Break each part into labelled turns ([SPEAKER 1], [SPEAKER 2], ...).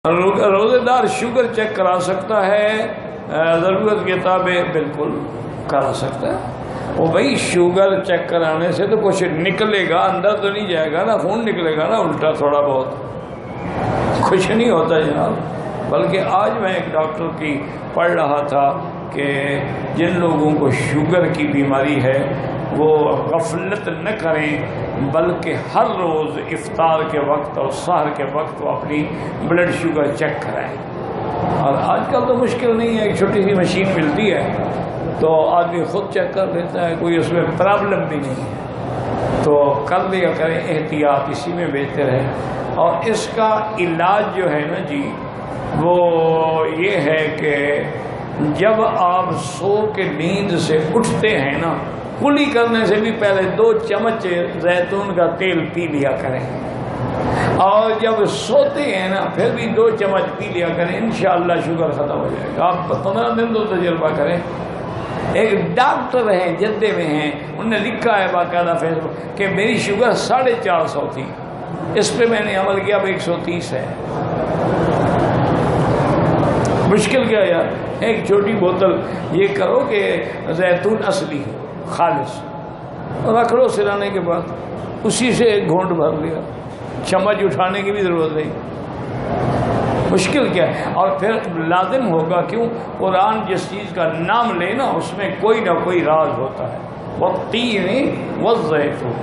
[SPEAKER 1] روزے دار sugar check کرا سکتا ہے، ضرورت کے تابع بالکل کرا سکتا ہے۔ وہ بھائی شوگر چیک کرانے سے تو کچھ نکلے گا، اندر تو نہیں جائے گا نا، خون نکلے گا نا الٹا تھوڑا بہت، کچھ نہیں ہوتا جناب۔ بلکہ آج میں ایک ڈاکٹر کی پڑھ رہا تھا کہ جن لوگوں کو شوگر کی بیماری ہے وہ غفلت نہ کریں، بلکہ ہر روز افطار کے وقت اور سحر کے وقت وہ اپنی بلڈ شوگر چیک کرائیں۔ اور آج کل تو مشکل نہیں ہے، ایک چھوٹی سی مشین ملتی ہے تو آدمی خود چیک کر لیتا ہے، کوئی اس میں پرابلم بھی نہیں ہے، تو کر لیا کریں، احتیاط اسی میں بہتر ہے۔ اور اس کا علاج جو ہے نا جی وہ یہ ہے کہ جب آپ سو کے نیند سے اٹھتے ہیں نا، کلی کرنے سے بھی پہلے 2 چمچ زیتون کا تیل پی لیا کریں، اور جب سوتے ہیں نا پھر بھی 2 چمچ پی لیا کریں، انشاءاللہ شوگر ختم ہو جائے گا۔ آپ 15 دن تو تجربہ کریں۔ ایک ڈاکٹر ہیں جدے میں ہیں، انہوں نے لکھا ہے باقاعدہ فیس بک کہ میری شوگر 450 تھی، اس پہ میں نے عمل کیا، اب 130 ہے۔ مشکل کیا یار، ایک چھوٹی بوتل یہ کرو کہ زیتون اصلی ہو، خالص، رکھ لو، سرانے کے بعد اسی سے ایک گھونٹ بھر لیا، چمچ اٹھانے کی بھی ضرورت نہیں، مشکل کیا ہے۔ اور پھر لازم ہوگا، کیوں؟ قرآن جس چیز کا نام لے نا اس میں کوئی نہ کوئی راز ہوتا ہے۔ والتین والزیتون،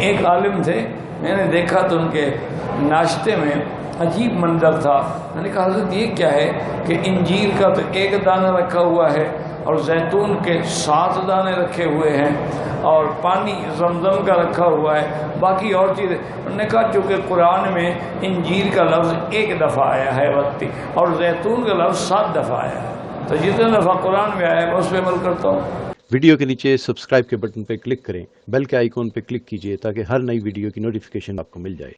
[SPEAKER 1] ایک عالم تھے، میں نے دیکھا تو ان کے ناشتے میں عجیب منظر تھا۔ میں نے کہا حضرت یہ کیا ہے کہ انجیر کا تو 1 دانہ رکھا ہوا ہے اور زیتون کے 7 دانے رکھے ہوئے ہیں اور پانی زمزم کا رکھا ہوا ہے، باقی اور چیزیں۔ انہوں نے کہا چونکہ قرآن میں انجیر کا لفظ 1 دفعہ آیا ہے وقتی، اور زیتون کا لفظ 7 دفعہ آیا ہے، تو جتنا دفعہ قرآن میں آیا ہے میں اس پہ عمل کرتا ہوں۔
[SPEAKER 2] ویڈیو کے نیچے سبسکرائب کے بٹن پہ کلک کریں، بیل کے آئیکن پہ کلک کیجئے تاکہ ہر نئی ویڈیو کی نوٹیفیکیشن آپ کو مل جائے۔